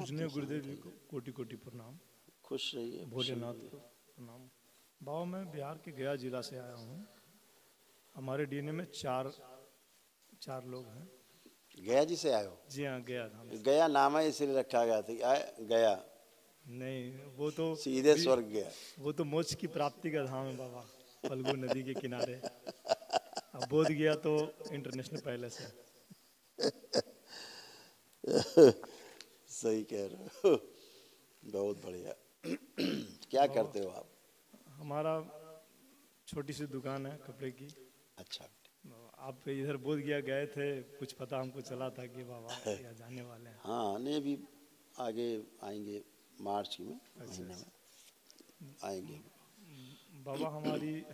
कुछ नहीं गुरुदेव जी को कोटि कोटि प्रणाम। खुश रहिए। भोलेनाथ को प्रणाम। बाबा मैं बिहार के गया जिला से आया हूँ। हमारे डीएनए में चार चार लोग हैं। गया जी से आए हो? जी हाँ, गया धाम से। गया नाम है इसलिए रखा गया था गया, नहीं, वो तो सीधे स्वर्ग गया। वो तो मोक्ष की प्राप्ति का धाम है बाबा, फल्गु नदी के किनारे। अब बोध गया तो इंटरनेशनल पैलेस है। सही कह रहे हो, बहुत बढ़िया। क्या करते हो आप? हमारा छोटी सी दुकान है कपड़े की। अच्छा, आप इधर बोध गया गए थे, कुछ पता हमको चला था कि बाबा यहाँ जाने वाले हैं। हाँ नहीं अभी आगे आएंगे, मार्च में अच्छा, महीने में आएंगे। बाबा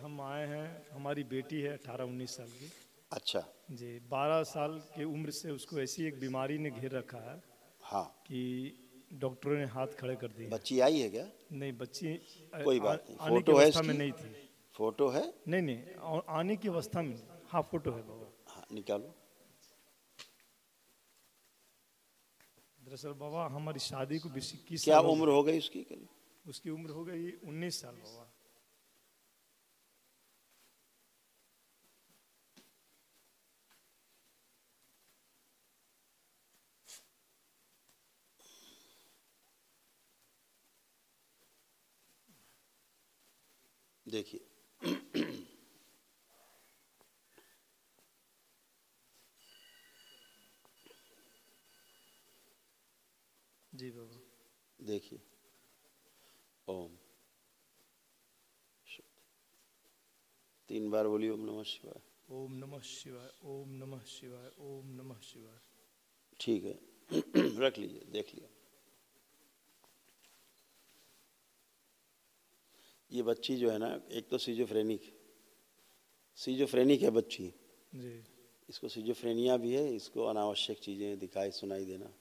हम आए हैं, हमारी बेटी है 18-19 साल की। अच्छा जी, 12 साल की उम्र से उसको ऐसी एक बीमारी ने घेर रखा है हाँ, कि डॉक्टरों ने हाथ खड़े कर दिए। बच्ची आई है क्या? नहीं, बच्ची कोई बात नहीं, आने की फोटो है अवस्था में इसकी? नहीं थी। फोटो है? नहीं नहीं, आने की अवस्था में। हाँ, फोटो है बाबा। हाँ निकालो। दरअसल बाबा हमारी शादी को 20-21 क्या साल हो उम्र गए। हो गई उसकी करीब? उसकी उम्र हो गई 19 साल बाबा। देखिए जी बाबा। देखिए, ओम 3 बार बोलिए ओम नमः शिवाय। ओम नमः शिवाय, ओम नमः शिवाय, ओम नमः शिवाय। ठीक है, रख लीजिए, देख लिया। ये बच्ची जो है ना, एक तो सीजोफ्रेनिक है बच्ची। जी। इसको सीजोफ्रेनिया भी है, इसको अनावश्यक चीज़ें दिखाई सुनाई देना,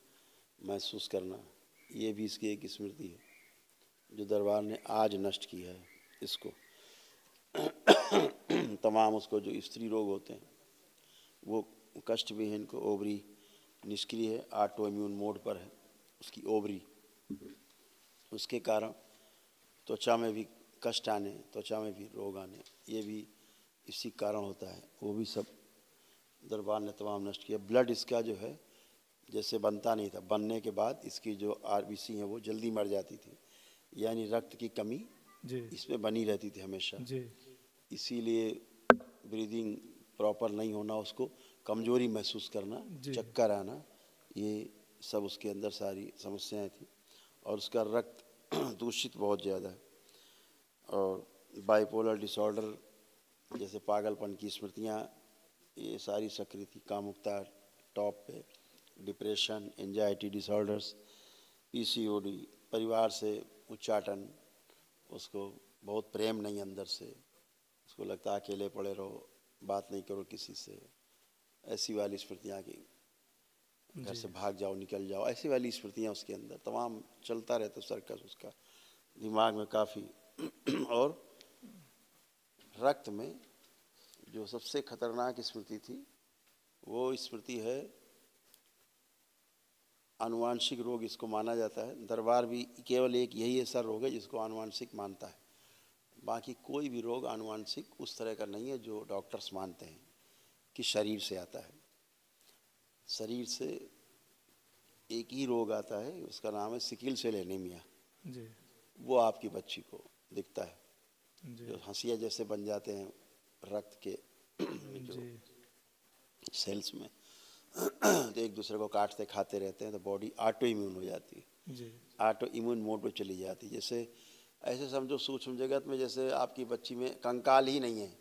महसूस करना, ये भी इसकी एक स्मृति है जो दरबार ने आज नष्ट की है इसको। तमाम उसको जो स्त्री रोग होते हैं वो कष्ट भी है इनको। ओवरी निष्क्रिय है, ऑटो इम्यून मोड पर है उसकी ओवरी, उसके कारण त्वचा में भी कष्ट आने, त्वचा में भी रोग आने, ये भी इसी कारण होता है। वो भी सब दरबार ने तमाम नष्ट किया। ब्लड इसका जो है जैसे बनता नहीं था, बनने के बाद इसकी जो आरबीसी हैं वो जल्दी मर जाती थी, यानी रक्त की कमी जी इसमें बनी रहती थी हमेशा। जी। इसीलिए ब्रीदिंग प्रॉपर नहीं होना, उसको कमजोरी महसूस करना, जी। चक्कर आना, ये सब उसके अंदर सारी समस्याएं थी। और उसका रक्त दूषित बहुत ज़्यादा है। और बाइपोलर डिसऑर्डर जैसे पागलपन की स्मृतियाँ ये सारी सक्रिय थी। कामुकता टॉप पे, डिप्रेशन, एंजाइटी डिसऑर्डर्स, पीसीओडी, परिवार से उच्चाटन, उसको बहुत प्रेम नहीं अंदर से, उसको लगता है अकेले पड़े रहो, बात नहीं करो किसी से, ऐसी वाली स्मृतियाँ की, घर से भाग जाओ निकल जाओ, ऐसी वाली स्मृतियाँ उसके अंदर तमाम चलता रहता सर्कस उसका दिमाग में काफ़ी। और रक्त में जो सबसे खतरनाक स्मृति थी वो स्मृति है आनुवांशिक रोग, इसको माना जाता है। दरबार भी केवल एक यही ऐसा रोग है जिसको आनुवांशिक मानता है, बाकी कोई भी रोग आनुवांशिक उस तरह का नहीं है जो डॉक्टर्स मानते हैं कि शरीर से आता है। शरीर से एक ही रोग आता है, उसका नाम है सिकिल सेल एनीमिया। जी वो आपकी बच्ची को दिखता है, जी जो हंसिया जैसे बन जाते हैं रक्त के जो जी। सेल्स में, तो एक दूसरे को काटते खाते रहते हैं तो बॉडी ऑटो इम्यून हो जाती है, जी ऑटो इम्यून मोड पे चली जाती है। जैसे ऐसे समझो सूक्ष्म जगत में जैसे आपकी बच्ची में कंकाल ही नहीं है,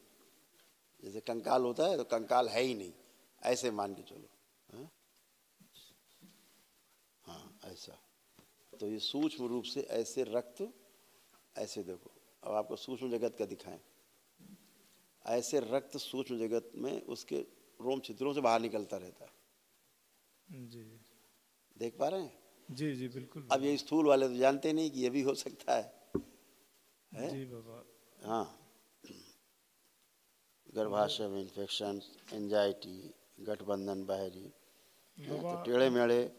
जैसे कंकाल होता है तो कंकाल है ही नहीं, ऐसे मान के चलो। हाँ, हाँ ऐसा। तो ये सूक्ष्म रूप से ऐसे रक्त, ऐसे देखो, अब आपको सूक्ष्म जगत का दिखाएं, ऐसे रक्त सूक्ष्म जगत में उसके रोम छिद्रों से बाहर निकलता रहता है। जी देख पा रहे हैं? जी जी बिल्कुल अब ये स्थूल वाले तो जानते नहीं कि ये भी हो सकता है? जी बाबा। हाँ, गर्भाशय में इन्फेक्शन, एंजाइटी, गठबंधन बाहरी, तो बाबा टेढ़े मेढ़े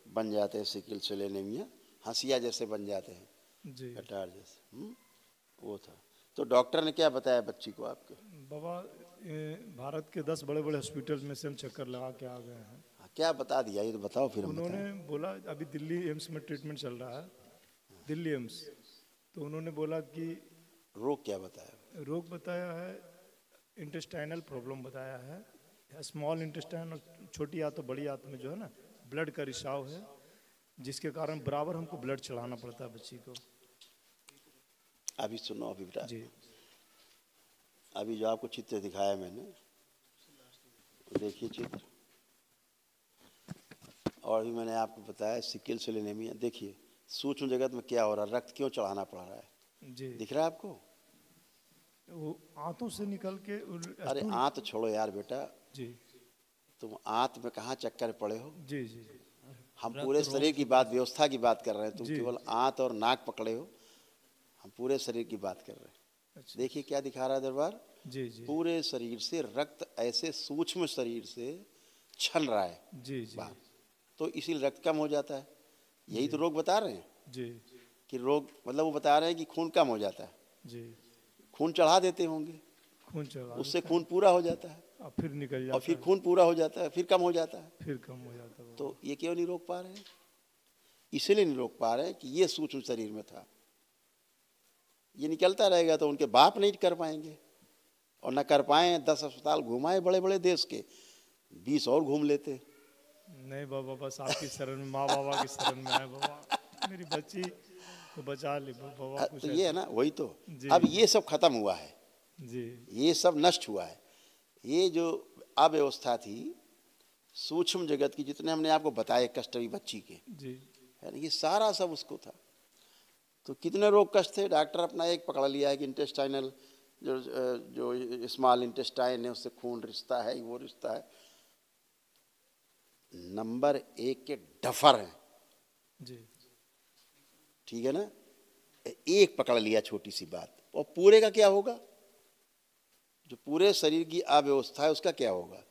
बन जाते हैं सिकिल सेल एनीमिया, हंसिया जैसे बन जाते हैं, जी कटार जैसे। वो था। तो डॉक्टर ने क्या बताया बच्ची को आपके? बाबा, भारत के 10 बड़े बड़े हॉस्पिटल में से हम चक्कर लगा के आ गए हैं। हाँ, क्या बता दिया ये तो बताओ, फिर हम उन्होंने बताएं। बोला अभी दिल्ली एम्स में ट्रीटमेंट चल रहा है, दिल्ली एम्स। तो उन्होंने बोला कि रोग क्या बताया? रोग बताया है, इंटेस्टाइनल प्रॉब्लम बताया है, स्मॉल इंटेस्टाइन और छोटी आंत और बड़ी आंत में जो है ना ब्लड का रिसाव है, जिसके कारण बराबर हमको ब्लड चढ़ाना पड़ता है बच्ची को। अभी सुनो, अभी बेटा, जी अभी जो आपको चित्र दिखाया मैंने, देखिए चित्र, और अभी मैंने आपको बताया सिकिल सेल एनीमिया। देखिए सूक्ष्म जगत में क्या हो रहा है, रक्त क्यों चढ़ाना पड़ रहा है, जी। दिख रहा है आपको? वो आंतों से निकल के अरे स्टूल। आंत छोड़ो यार बेटा, जी तुम आंत में कहाँ चक्कर पड़े हो? जी जी हम रक्त पूरे रोग शरीर की बात, व्यवस्था की बात कर रहे हैं, तुम जी केवल आंत और नाक पकड़े हो, हम पूरे शरीर की बात कर रहे हैं। अच्छा देखिए क्या दिखा रहा है दरबार, जी जी पूरे शरीर से रक्त ऐसे सूक्ष्म शरीर से छन रहा है जी जी बाहर, तो इसीलिए रक्त कम हो जाता है। यही जी तो रोग बता रहे हैं जी कि रोग मतलब वो बता रहे हैं कि खून कम हो जाता है, जी खून चढ़ा देते होंगे, खून चढ़ा उससे देता खून पूरा हो जाता है, है और फिर निकल और जाता फिर है, खून पूरा हो जाता है, फिर कम हो जाता है। फिर कम हो जाता है तो बाबा। ये क्यों नहीं रोक पा रहे हैं? इसीलिए नहीं रोक पा रहे हैं कि ये सूक्ष्म शरीर में था, ये निकलता रहेगा तो उनके बाप नहीं कर पाएंगे, और न कर पाए 10 अस्पताल घुमाए बड़े बड़े देश के, 20 और घूम लेते। नहीं बाबा, बस आपकी शरण में, माँ बाबा की शरण में है बाबा, मेरी बच्ची को बचा ली बाबा, कुछ तो ये है ऐसे। ना, वही तो। जी अब ये सब खत्म हुआ है, जी ये सब नष्ट हुआ है। ये जो अव्यवस्था थी सूक्ष्म जगत की, जितने हमने आपको बताए कष्ट अभी बच्ची के, जी है ना, ये सारा सब उसको था। तो कितने रोग कष्ट थे, डॉक्टर अपना एक पकड़ लिया है कि इंटेस्टाइनल, जो स्मॉल इंटेस्टाइन है उससे खून रिश्ता है, वो रिश्ता है। नंबर 1 के डफर हैं, जी ठीक है ना, एक पकड़ लिया छोटी सी बात, और पूरे का क्या होगा, जो पूरे शरीर की अव्यवस्था है उसका क्या होगा?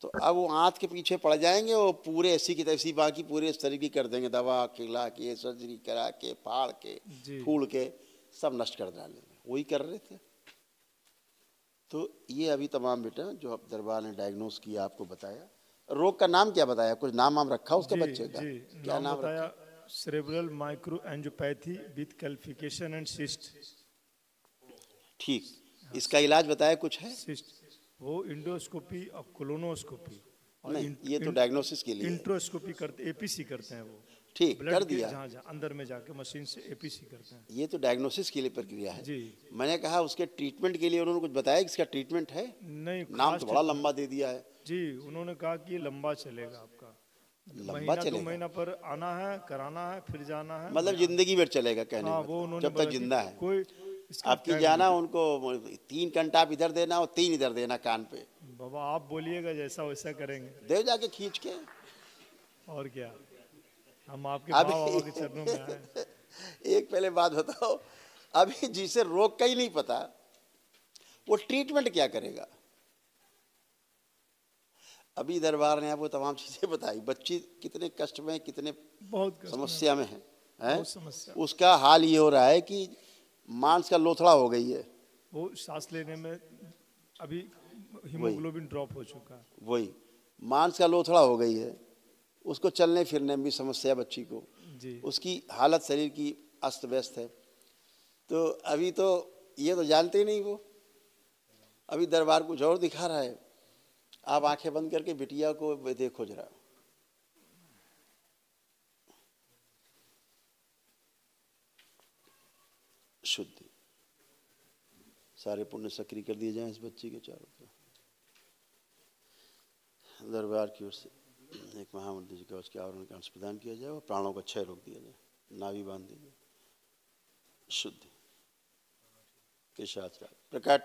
तो अब वो आंत के पीछे पड़ जाएंगे, वो पूरे ऐसी की तैसी बाकी पूरे शरीर की कर देंगे, दवा खिला के, सर्जरी करा के, फाड़ के, जी फूल के, सब नष्ट कर डालेंगे, वही कर रहे थे। तो ये अभी तमाम बेटा जो अब दरबार ने डायग्नोस किया, आपको बताया। रोग का नाम क्या बताया, कुछ नाम वाम रखा उसका जी बच्चे का? जी क्या नाम नाम बताया, रखा? Cerebral micro angiopathy with calcification and cyst. ठीक, इसका इलाज बताया कुछ है? सिस्ट, वो इंडोस्कोपी और कोलोनोस्कोपी और नहीं, ये तो डायग्नोसिस के लिए है। इंट्रोस्कोपी करते, एपीसी करते हैं वो, ठीक ब्लड कर के दिया, जहाँ जहाँ अंदर में जाके मशीन से एपीसी करते हैं। ये तो डायग्नोसिस के लिए प्रक्रिया है। जी मैंने कहा उसके ट्रीटमेंट के लिए उन्होंने कुछ बताया कि इसका ट्रीटमेंट है? नहीं, नाम खास तो बड़ा लंबा दे दिया है। जी उन्होंने कहा कि ये लंबा चलेगा आपका, लंबा महीना 2 चलेगा महीना पर आना है, कराना है, फिर जाना है। मतलब जिंदगी भर चलेगा, कहने का हाँ, वो मतलब उन्होंने जब तक बोला कि जिंदा है। कोई इसका आपकी टाइम जाना लिमिट। उनको 3 घंटा आप इधर देना और 3 इधर देना कान पे, बाबा आप बोलिएगा जैसा वैसा करेंगे, दे जाके खींच के। और क्या, हम आपके अब माँ बाबा के चरणों में आए। एक पहले बात बताओ, अभी जिसे रोग का ही नहीं पता वो ट्रीटमेंट क्या करेगा? अभी दरबार ने आपको तमाम चीजें बताई, बच्ची कितने कष्ट में, कितने बहुत कष्ट में, समस्या में है, हैं? बहुत समस्या। उसका हाल ये हो रहा है कि मांस का लोथड़ा हो गई है, वो सांस लेने में अभी वही हीमोग्लोबिन ड्रॉप हो चुका है। वही मांस का लोथड़ा हो गई है, उसको चलने फिरने में भी समस्या बच्ची को, जी उसकी हालत शरीर की अस्त व्यस्त है। तो अभी तो ये तो जानते ही नहीं वो, अभी दरबार कुछ और दिखा रहा है। आप आंखें बंद करके बिटिया को देखो जरा, शुद्धि, सारे पुण्य सक्रिय कर दिए जाएं इस बच्ची के चारों तरफ। दरबार की ओर से एक महामंत्री जी का उसके आवरण का अंश प्रदान किया जाए और प्राणों का क्षय रोक दिया जाए, नाभि बांध दी जाए, शुद्धि, पिशाच प्रकट,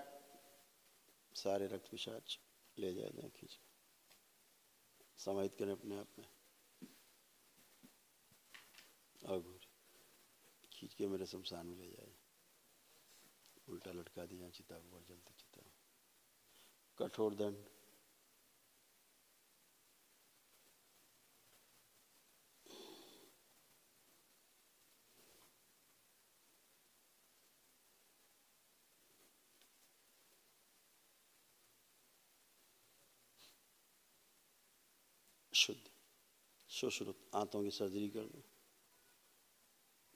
सारे रक्त पिशाच ले जाए जाए, खींच समाहित करें अपने आप में, अघोरी खींच के मेरे शमशान में ले जाए, उल्टा लटका दिया चिता ऊपर जलती चिता, कठोर दंड, शुद्ध सुश्रुत आंतों की सर्जरी कर दो,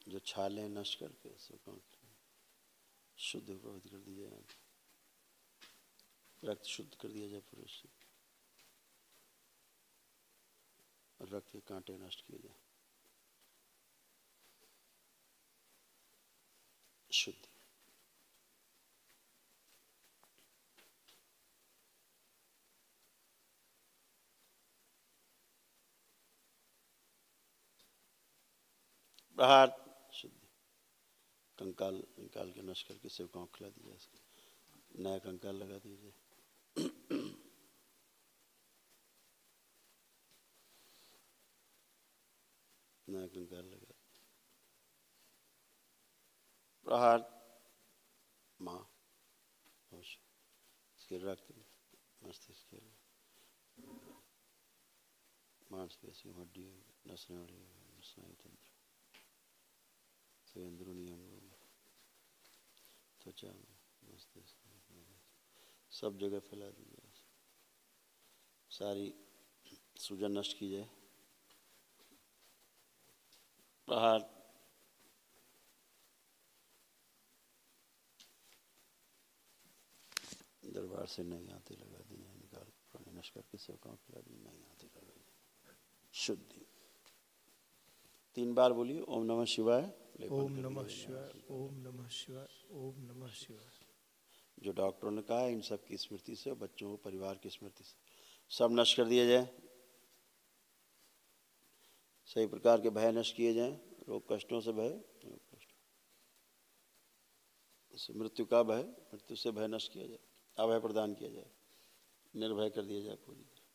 जो छाले नष्ट करके सब शुद्ध पवित्र कर दिया जाए, रक्त शुद्ध कर दिया जाए पूरे से, रक्त के कांटे नष्ट किए जाए, शुद्ध प्रहार शुद्ध कंकाल निकाल के नष्ट करके सेवकाओं को खिला दिया, नया कंकाल लगा दीजिए। नया कंकाल लगा प्रहार माँ इसके रक्त मस्तिष्क के मांसपेशियों हड्डी नस नाड़ी स्नायु तंत्र से अंदरूनी अंगों में त्वचा में मस्तिष्क सब जगह फैला दी जाए, सारी सूजन नष्ट की जाए। प्रहार दरबार से नई आंतें लगा दी जाए, निकाल पुराने नष्ट करके सेवकाओं खिला दी, नई आंतें लगा दी। शुद्धि 3 बार बोलिए ओम नमः शिवाय। ओम नमः शिवाय, ओम नमः शिवाय, ओम नमः शिवाय। जो डॉक्टरों ने कहा है इन सब की स्मृति से, बच्चों को परिवार की स्मृति से सब नष्ट कर दिया जाए, सही प्रकार के भय नष्ट किए जाएं, रोग कष्टों से भय, मृत्यु का भय, मृत्यु से भय नष्ट किया जाए, अभय प्रदान किया जाए, निर्भय कर दिया जाए पूरी तरह।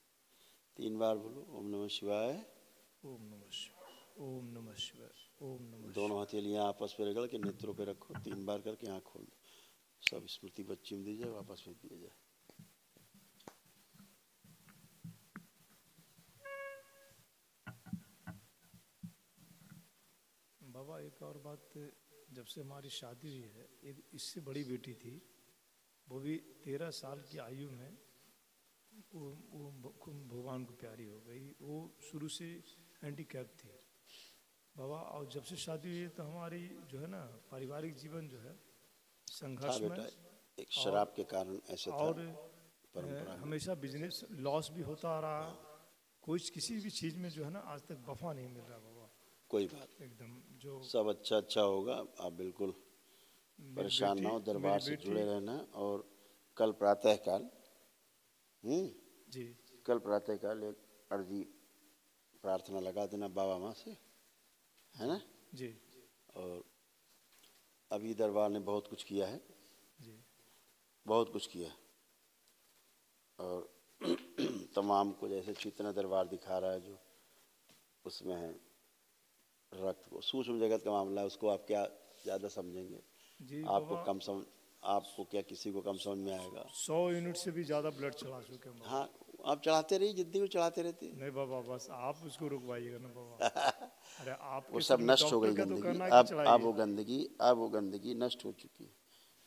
3 बार बोलो ओम नमः शिवाय, ओम नमः शिवाय, ओम नमः शिवाय, ओम नमः। दोनों हथेलियां आपस में रगड़ के नेत्रों पे रखो, 3 बार करके आँख खोल दो, सब स्मृति बच्ची में दी जाए, वापस फेंक दिया जाए। बाबा एक और बात, जब से हमारी शादी हुई है, एक इससे बड़ी बेटी थी, वो भी 13 साल की आयु में वो भगवान को प्यारी हो गई। वो शुरू से हैंडीकैप थी बाबा, और जब से शादी हुई है तो हमारी जो है ना पारिवारिक जीवन जो है संघर्ष में, एक शराब के कारण ऐसे था, और हमेशा बिजनेस लॉस भी होता रहा, कोई किसी भी चीज में जो है ना आज तक वफा नहीं मिल रहा बाबा। कोई बात एकदम जो सब अच्छा होगा, आप बिल्कुल परेशान ना हो, दरबार से जुड़े रहना। और कल प्रातः काल जी, कल प्रातः काल एक अर्जी प्रार्थना लगा देना बाबा माँ से, है ना जी। और अभी दरबार ने बहुत कुछ किया है जी, बहुत कुछ किया है, और तमाम को जैसे चेतना दरबार दिखा रहा है, जो उसमें है रक्त को सूक्ष्म जगत का मामला है, उसको आप क्या ज़्यादा समझेंगे जी आपको कम समझ, आपको क्या किसी को कम समझ में आएगा। 100 यूनिट से भी ज़्यादा ब्लड चढ़ा चुके हैं। हाँ आप चढ़ाते रहिए, जिद्दी में चढ़ाते रहते। नहीं बाबा, बस आप उसको रुकवाइएगा ना बाबा। अरे आप वो सब नष्ट हो गई गंदगी, अब वो गंदगी नष्ट हो चुकी है,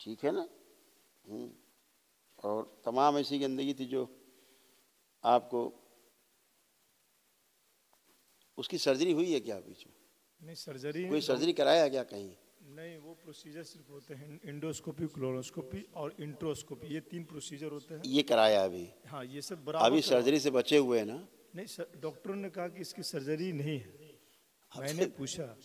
ठीक है ना। और तमाम ऐसी गंदगी थी जो आपको, उसकी सर्जरी हुई है क्या बीच में? नहीं सर्जरी, कोई सर्जरी कराया क्या कहीं? नहीं, वो प्रोसीजर सिर्फ होते हैं इंडोस्कोपी, क्लोनोस्कोपी और इंट्रोस्कोपी, ये 3 प्रोसीजर होते हैं। ये कराया अभी? हाँ ये सब बराबर। अभी सर्जरी से बचे हुए हैं ना? नहीं डॉक्टरों ने कहा कि इसकी सर्जरी नहीं है। मैंने पूछा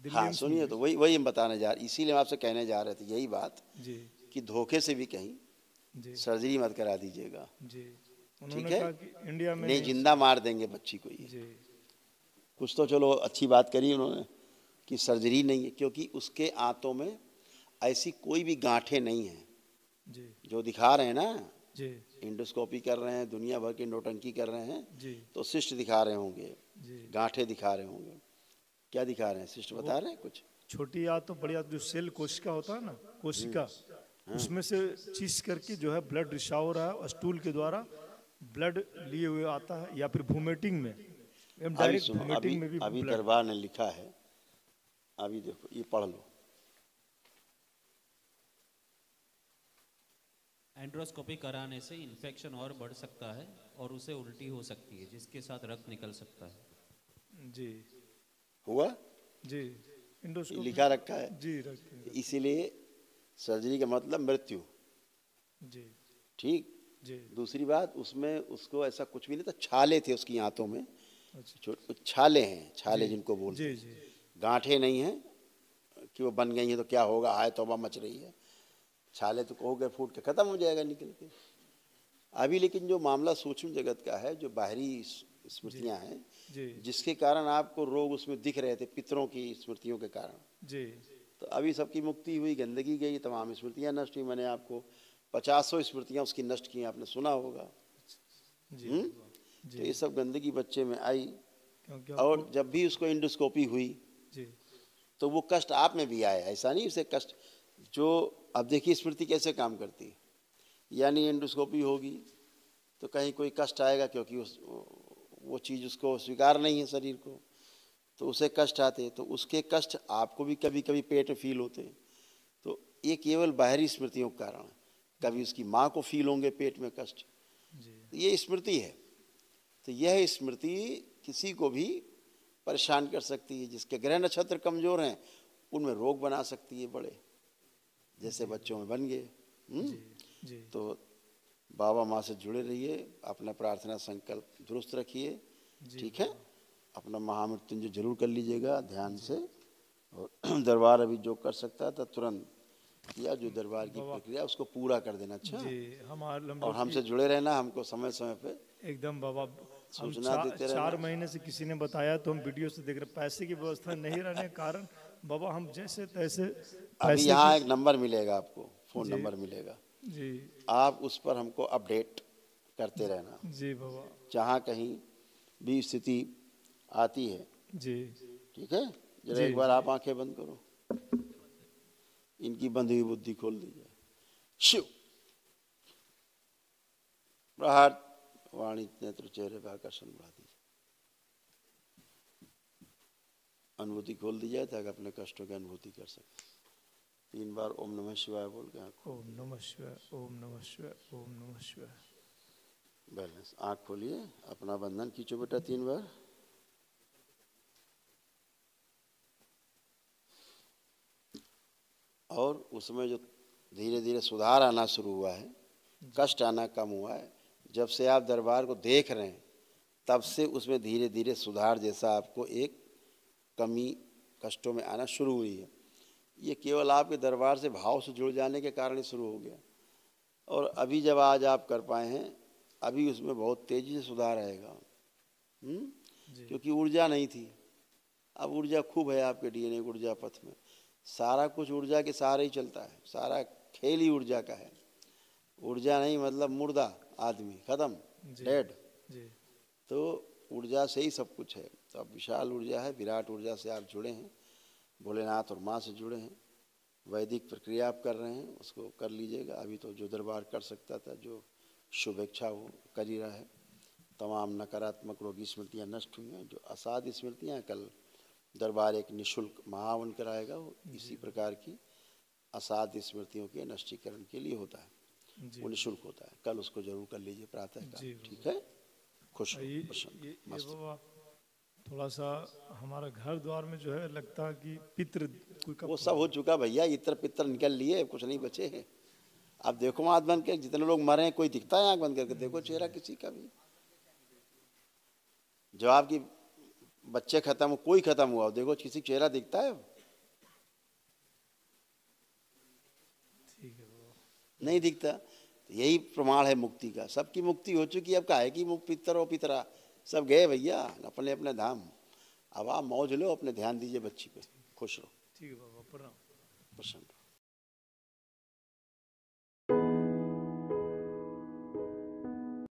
हाँ सुनिए, तो वही हम बताने जा रहे, इसीलिए हम आपसे कहने जा रहे थे यही बात जी, कि धोखे से भी कहीं जी सर्जरी मत करा दीजिएगा जी। उन्होंने कहा कि इंडिया में नहीं, जिंदा मार देंगे बच्ची को। ये जी, कुछ तो चलो अच्छी बात करी उन्होंने कि सर्जरी नहीं है, क्योंकि उसके आंतों में ऐसी कोई भी गांठें नहीं है जी, जो दिखा रहे हैं ना जी, इंडोस्कोपी कर रहे हैं, दुनिया भर की नोटंकी कर रहे हैं जी, तो सिस्ट दिखा रहे होंगे, जी। गांठें दिखा रहे होंगे, क्या दिखा रहे हैं? सिस्ट बता रहे हैं कुछ? छोटी आंत तो बड़ी आंत, जो सेल कोशिका होता है ना, कोशिका, उसमें से चीज करके जो है ब्लड रिसाव हो रहा है, और स्टूल के द्वारा ब्लड लिए हुए आता है, या फिर वोमिटिंग में, डायरेक्ट वोमिटिंग में भी अभी ब्लड। दरबार ने लिखा है, अभी देखो ये पढ़ लो। एंड्रोस्कोपी कराने से इन्फेक्शन और बढ़ सकता है और उसे उल्टी हो सकती है, जिसके साथ रक्त निकल सकता है। जी हुआ, जी ये इंडोस्कोपी लिखा रखा है। जी रखते हैं। इसीलिए सर्जरी का मतलब मृत्यु, जी ठीक। जी दूसरी बात, उसमें उसको ऐसा कुछ भी नहीं था, छाले थे उसकी आंतों में, अच्छा छाले हैं, छाले जी जिनको बोलते जी हैं, जी गांठें नहीं हैं कि वो बन गई हैं तो क्या होगा, हाय तौबा मच रही है। छाले तो हो गए, फूट के खत्म हो जाएगा निकल के। अभी लेकिन जो मामला सूक्ष्म जगत का है, जो बाहरी जी स्मृतियां हैं, जी जिसके कारण आपको रोग उसमें दिख रहे थे पितरों की स्मृतियों के कारण, जी तो अभी सबकी मुक्ति हुई, गंदगी गई, तमाम स्मृतियां नष्ट हुई। मैंने आपको 50 स्मृतियां उसकी नष्ट की, आपने सुना होगा। जी तो जी ये सब गंदगी बच्चे में आई, क्योंकि और हमको जब भी उसको इंडोस्कोपी हुई जी तो वो कष्ट आप में भी आया, ऐसा नहीं उसे कष्ट जो। अब देखिए स्मृति कैसे काम करती है, यानी एंडोस्कोपी होगी तो कहीं कोई कष्ट आएगा, क्योंकि वो चीज़ उसको स्वीकार नहीं है शरीर को, तो उसे कष्ट आते, तो उसके कष्ट आपको भी कभी कभी पेट में फील होते हैं। तो ये केवल बाहरी स्मृतियों के कारण है। कभी उसकी माँ को फील होंगे पेट में कष्ट, जी तो ये स्मृति है। तो यह स्मृति किसी को भी परेशान कर सकती है। जिसके ग्रह नक्षत्र कमजोर हैं उनमें रोग बना सकती है बड़े, जैसे बच्चों में बन गए। जी जी तो बाबा माँ से जुड़े रहिए, अपना प्रार्थना संकल्प दुरुस्त रखिए, जी ठीक है। अपना महामृत्युंजय जरूर कर लीजिएगा ध्यान से, और दरबार अभी जो कर सकता था तुरंत किया, जो दरबार की बाबा प्रक्रिया उसको पूरा कर देना। अच्छा, जी हम और लोग की हमसे जुड़े रहना, हमको समय समय पे एकदम बाबा। हम सूचना देते रहना। 4 महीने से किसी ने बताया तो हम वीडियो से देख रहे, पैसे की व्यवस्था नहीं रहने के कारण बाबा हम जैसे तैसे अभी पैसे यहाँ की एक नंबर मिलेगा आपको, फ़ोन जी नंबर मिलेगा, जी आप उस पर हमको अपडेट करते रहना। जी बाबा जहाँ कहीं भी स्थिति आती है, जी ठीक है। जरा जी एक बार जी आप आंखें बंद करो, इनकी बंधी हुई बुद्धि खोल दीजिए। शिव प्रहार वाणी नेत्र चेहरे पर आकर्षण बढ़ा दीजिए, अनुभूति खोल दी जाए ताकि अपने कष्टों की अनुभूति कर सके। 3 बार ओम नमः शिवाय बोल के आँख खोल ओम नमः शिवाय ओम नमः शिवाय ओम नमः शिवाय। बैलेंस। आँख खोलिए, अपना बंधन खींचो बेटा 3 बार। और उसमें जो धीरे धीरे सुधार आना शुरू हुआ है, कष्ट आना कम हुआ है, जब से आप दरबार को देख रहे हैं तब से उसमें धीरे धीरे सुधार जैसा आपको एक कमी कष्टों में आना शुरू हुई है। ये केवल आपके दरबार से भाव से जुड़ जाने के कारण ही शुरू हो गया। और अभी जब आज आप कर पाए हैं, अभी उसमें बहुत तेज़ी से सुधार आएगा। क्योंकि ऊर्जा नहीं थी, अब ऊर्जा खूब है आपके डीएनए ऊर्जा पथ में। सारा कुछ ऊर्जा के सहारे ही चलता है, सारा खेल ही ऊर्जा का है। ऊर्जा नहीं मतलब मुर्दा आदमी, खत्म, डेड। जी तो ऊर्जा से ही सब कुछ है। तो अब विशाल ऊर्जा है, विराट ऊर्जा से आप जुड़े हैं, भोलेनाथ और माँ से जुड़े हैं। वैदिक प्रक्रिया आप कर रहे हैं, उसको कर लीजिएगा। अभी तो जो दरबार कर सकता था, जो शुभेच्छा वो कर ही रहा है। तमाम नकारात्मक रोगी स्मृतियाँ नष्ट हुई हैं। जो असाध्य स्मृतियाँ हैं, कल दरबार एक निःशुल्क महावन कराएगा। वो इसी प्रकार की असाध्य स्मृतियों के नष्टीकरण के लिए होता है, वो निःशुल्क होता है। कल उसको जरूर कर लीजिए प्रातः काल, ठीक है। खुश हो, प्रसन्न, ये मस्त। बाबा थोड़ा सा हमारा घर द्वार में जो है लगता है कि पितृ कोई का वो सब हो चुका भैया, इत्र पित्र निकल लिए, कुछ नहीं बचे हैं। आप देखो आँख बंद के, जितने लोग मरे हैं कोई दिखता है आँख बंद करके? देखो चेहरा किसी का भी। जो आपकी बच्चे खत्म हो, कोई खत्म हुआ हो, देखो किसी चेहरा दिखता है? ठीक है बाबा। नहीं दिखता। तो यही प्रमाण है मुक्ति का। सबकी मुक्ति हो चुकी है, अब काहे की पितर और पितरा सब गए भैया अपने अपने धाम। अब आप मौज लो, अपने ध्यान दीजिए बच्ची पे, खुश रहो, ठीक है बाबा, प्रणाम। प्रसन्न रहो।